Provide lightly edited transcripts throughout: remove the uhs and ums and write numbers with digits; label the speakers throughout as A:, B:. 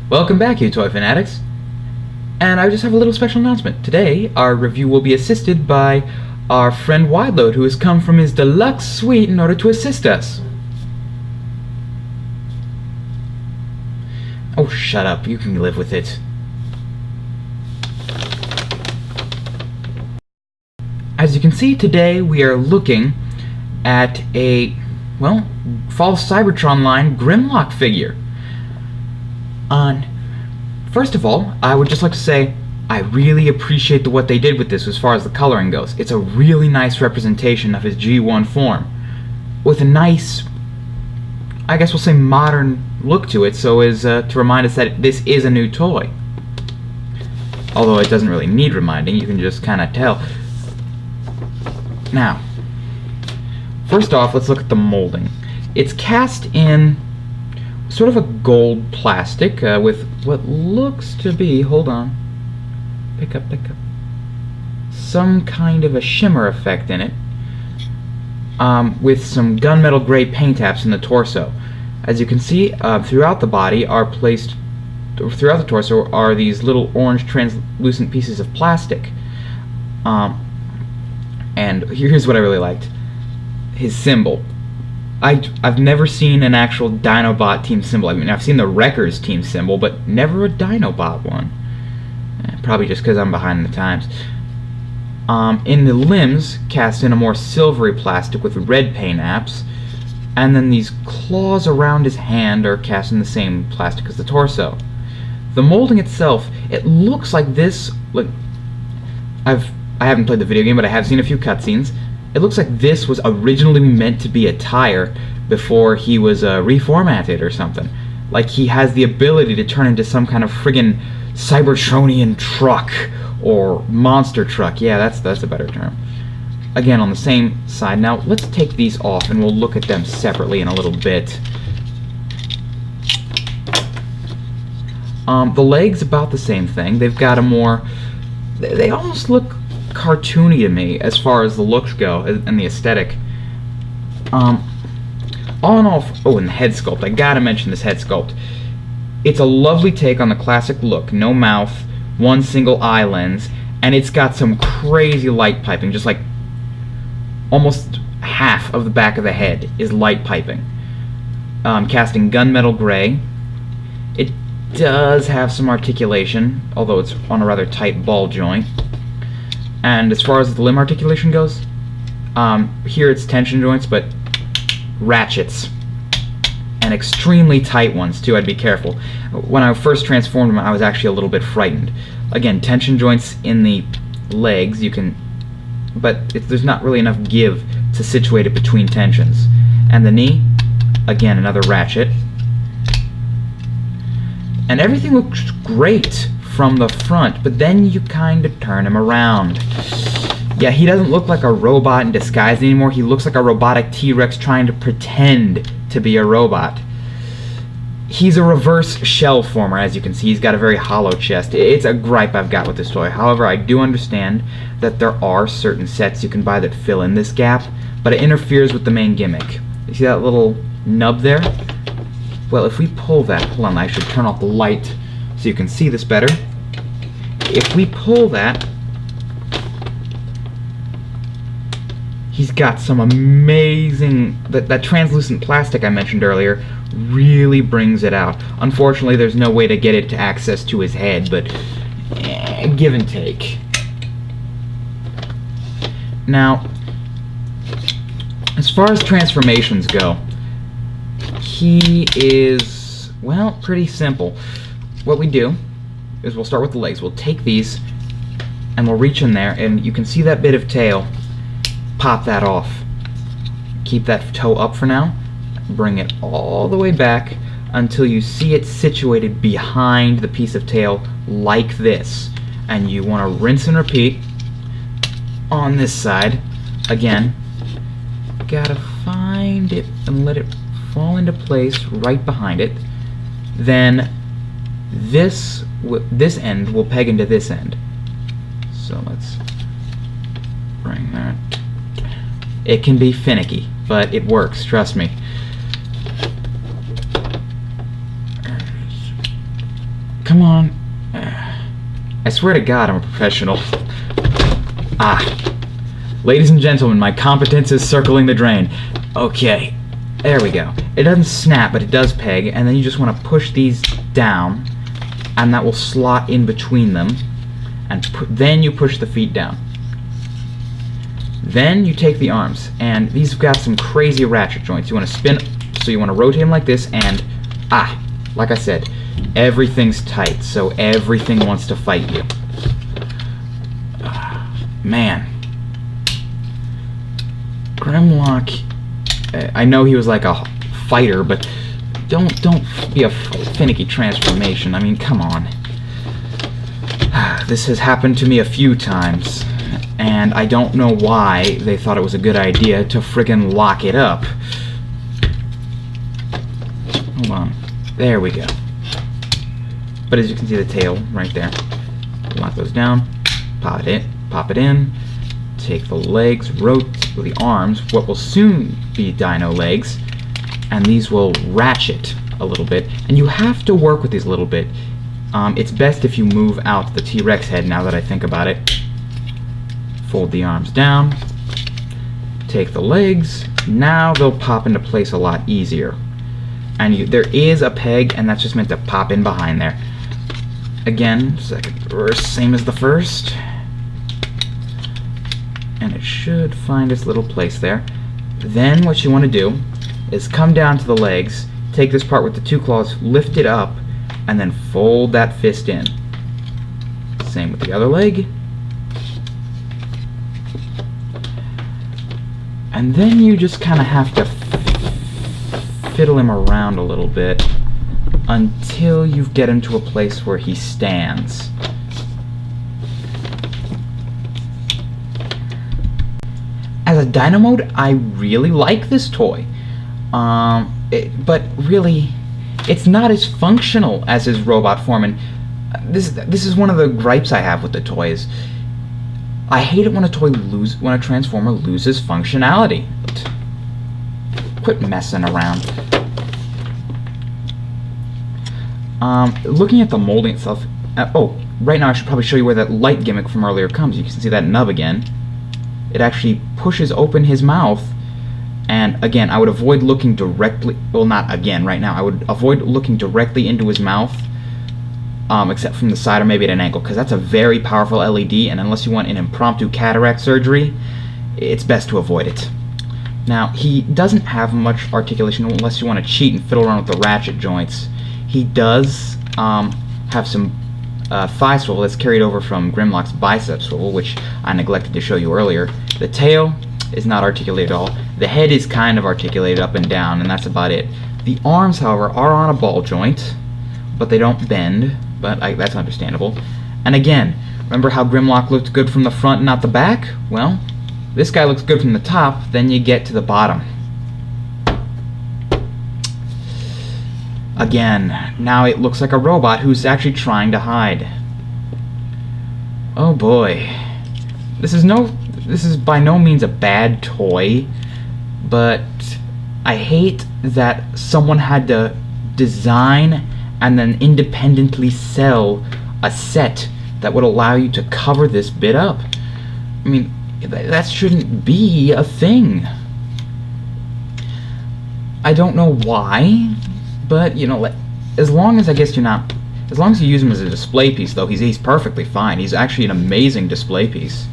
A: Welcome back, you toy fanatics. And I just have a little special announcement. Today, our review will be assisted by our friend Wideload, who has come from his deluxe suite in order to assist us. Oh, shut up. You can live with it. As you can see, today we are looking at a, well, fall Cybertron line Grimlock figure. First of all, I would just like to say I really appreciate what they did with this as far as the coloring goes. It's a really nice representation of his G1 form, with a nice, I guess we'll say, modern look to it, so as to remind us that this is a new toy. Although it doesn't really need reminding, you can just kind of tell. Now, first off, let's look at the molding. It's cast in sort of a gold plastic with what looks to be, hold on, pick up, some kind of a shimmer effect in it, with some gunmetal gray paint apps in the torso. As you can see, throughout the body are placed, throughout the torso are these little orange translucent pieces of plastic. And here's what I really liked. His symbol. I've never seen an actual Dinobot team symbol. I mean, I've seen the Wreckers team symbol, but never a Dinobot one. Probably just because I'm behind the times. In the limbs, cast in a more silvery plastic with red paint apps, and then these claws around his hand are cast in the same plastic as the torso. The molding itself, it looks like this. Look, I haven't played the video game, but I have seen a few cutscenes. It looks like this was originally meant to be a tire before he was reformatted or something. Like he has the ability to turn into some kind of friggin' Cybertronian truck or monster truck. Yeah, that's a better term. Again, on the same side. Now, let's take these off and we'll look at them separately in a little bit. The legs, about the same thing. They've got a more... They almost look cartoony to me as far as the looks go and the aesthetic. All in all, oh, and the head sculpt. I gotta mention this head sculpt. It's a lovely take on the classic look. No mouth, one single eye lens, and it's got some crazy light piping. Just like almost half of the back of the head is light piping. Casting gunmetal gray. It does have some articulation, although it's on a rather tight ball joint. And as far as the limb articulation goes, here it's tension joints, but ratchets. And extremely tight ones, too. I'd be careful. When I first transformed him, I was actually a little bit frightened. Again, tension joints in the legs, you can... But there's not really enough give to situate it between tensions. And the knee, again, another ratchet. And everything looks great from the front, but then you kind of turn him around. Yeah, he doesn't look like a robot in disguise anymore. He looks like a robotic T-Rex trying to pretend to be a robot. He's a reverse shell former, as you can see. He's got a very hollow chest. It's a gripe I've got with this toy. However, I do understand that there are certain sets you can buy that fill in this gap, but it interferes with the main gimmick. You see that little nub there? Well, if we pull that, hold on, I should turn off the light so you can see this better. If we pull that, he's got some amazing... That translucent plastic I mentioned earlier really brings it out. Unfortunately, there's no way to get it to access to his head, but give and take. Now, as far as transformations go, he is, well, pretty simple. What we do is we'll start with the legs. We'll take these and we'll reach in there, and you can see that bit of tail. Pop that off. Keep that toe up for now. Bring it all the way back until you see it situated behind the piece of tail like this. And you want to rinse and repeat on this side. Again, gotta find it and let it fall into place right behind it. Then this end will peg into this end. So let's bring that It can be finicky, but it works, trust me. Come on. I swear to God, I'm a professional. Ladies and gentlemen, my competence is circling the drain. Okay, there we go. It doesn't snap, but it does peg, and then you just want to push these down, and that will slot in between them, and then you push the feet down. Then you take the arms, and these have got some crazy ratchet joints. You want to spin, so you want to rotate them like this, and like I said, everything's tight, so everything wants to fight you. Man. Grimlock, I know he was like a fighter, but don't be a finicky transformation. I mean, come on. This has happened to me a few times, and I don't know why they thought it was a good idea to friggin' lock it up. Hold on. There we go. But as you can see, the tail right there. Lock those down. Pop it in. Take the legs, rotate the arms, what will soon be dino legs, and these will ratchet a little bit. And you have to work with these a little bit. It's best if you move out the T-Rex head, now that I think about it. Fold the arms down. Take the legs. Now they'll pop into place a lot easier. And there is a peg, and that's just meant to pop in behind there. Again, second verse, same as the first. And it should find its little place there. Then what you want to do is come down to the legs, take this part with the two claws, lift it up, and then fold that fist in. Same with the other leg. And then you just kind of have to fiddle him around a little bit until you get him to a place where he stands. As a dino mode, I really like this toy, but really, it's not as functional as his robot form, and this is one of the gripes I have with the toys. I hate it when a transformer loses functionality. Quit messing around. Looking at the molding itself. Right now I should probably show you where that light gimmick from earlier comes. You can see that nub again. It actually pushes open his mouth, and again, I would avoid looking directly, well, not again, right now, I would avoid looking directly into his mouth, except from the side or maybe at an angle, because that's a very powerful LED, and unless you want an impromptu cataract surgery, it's best to avoid it. Now, he doesn't have much articulation unless you want to cheat and fiddle around with the ratchet joints. He does have some thigh swivel that's carried over from Grimlock's bicep swivel, which I neglected to show you earlier. The tail is not articulated at all. The head is kind of articulated up and down, and that's about it. The arms, however, are on a ball joint, but they don't bend, but that's understandable. And again, remember how Grimlock looked good from the front and not the back? Well, this guy looks good from the top, then you get to the bottom. Again, now it looks like a robot who's actually trying to hide. Oh boy. This is by no means a bad toy, but I hate that someone had to design and then independently sell a set that would allow you to cover this bit up. I mean, that shouldn't be a thing. I don't know why, but you know, as long as as long as you use him as a display piece, though, he's perfectly fine. He's actually an amazing display piece.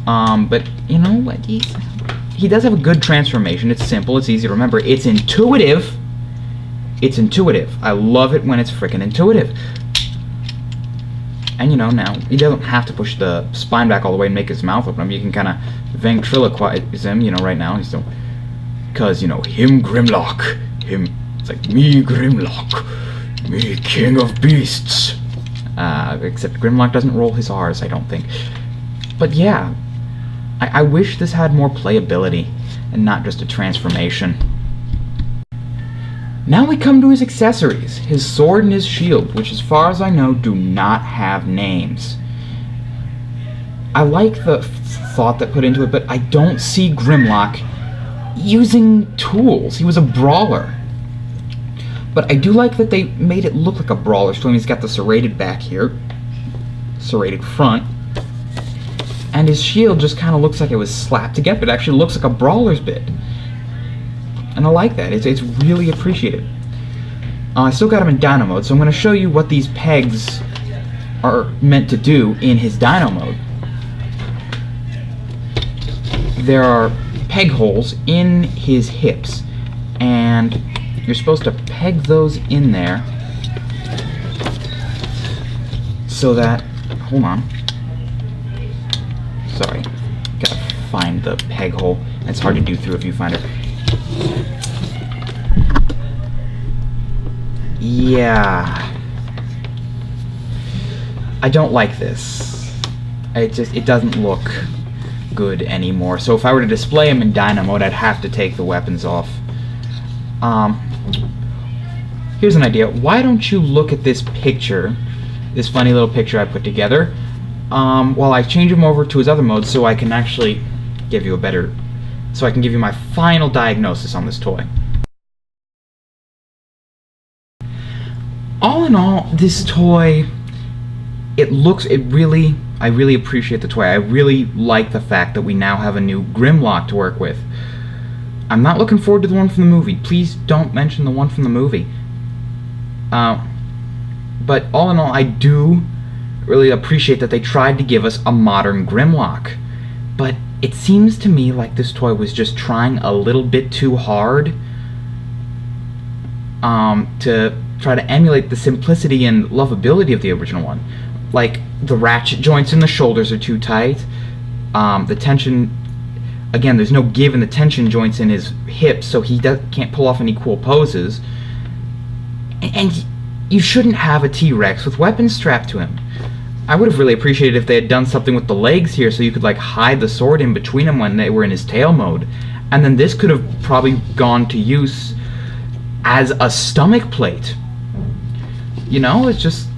A: But you know what? He does have a good transformation. It's simple. It's easy to remember. It's intuitive. It's intuitive. I love it when it's frickin' intuitive. And you know, now he doesn't have to push the spine back all the way and make his mouth open. I mean, you can kind of ventriloquize him. You know, right now he's still, cause you know him Grimlock, him. It's like me Grimlock, me king of beasts. Except Grimlock doesn't roll his R's, I don't think. But yeah, I wish this had more playability and not just a transformation. Now we come to his accessories, his sword and his shield, which as far as I know do not have names. I like the thought that put into it, but I don't see Grimlock using tools. He was a brawler. But I do like that they made it look like a brawler. So he's got the serrated back here, serrated front, and his shield just kind of looks like it was slapped together. It actually looks like a brawler's bit, and I like that. It's really appreciated. I still got him in Dino mode, so I'm going to show you what these pegs are meant to do in his Dino mode. There are peg holes in his hips, and you're supposed to peg those in there so that, hold on, sorry, gotta find the peg hole. It's hard to do through a viewfinder. Yeah, I don't like this. It doesn't look good anymore. So if I were to display him in Dino mode, I'd have to take the weapons off. Here's an idea. Why don't you look at this picture, this funny little picture I put together, while I change him over to his other mode, so I can actually give you so I can give you my final diagnosis on this toy. All in all, this toy, I really appreciate the toy. I really like the fact that we now have a new Grimlock to work with. I'm not looking forward to the one from the movie. Please don't mention the one from the movie. But all in all, I do really appreciate that they tried to give us a modern Grimlock. But it seems to me like this toy was just trying a little bit too hard to try to emulate the simplicity and lovability of the original one. Like, the ratchet joints in the shoulders are too tight. The tension, again, there's no give in the tension joints in his hips, so he can't pull off any cool poses. And you shouldn't have a T-Rex with weapons strapped to him. I would have really appreciated if they had done something with the legs here, so you could like hide the sword in between them when they were in his tail mode. And then this could have probably gone to use as a stomach plate. You know, it's just,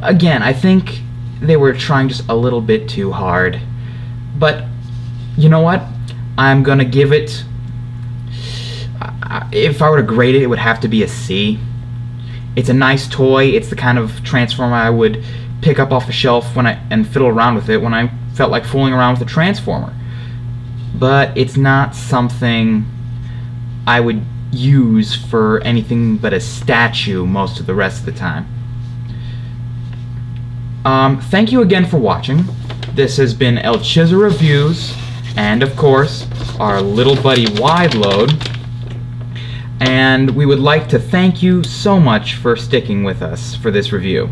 A: again, I think they were trying just a little bit too hard. But you know what? I'm gonna give it, if I were to grade it, it would have to be a C. It's a nice toy. It's the kind of Transformer I would pick up off a shelf and fiddle around with it when I felt like fooling around with a Transformer. But it's not something I would use for anything but a statue most of the rest of the time. Thank you again for watching. This has been El Chizzo Reviews, and of course, our little buddy Wide Load. And we would like to thank you so much for sticking with us for this review.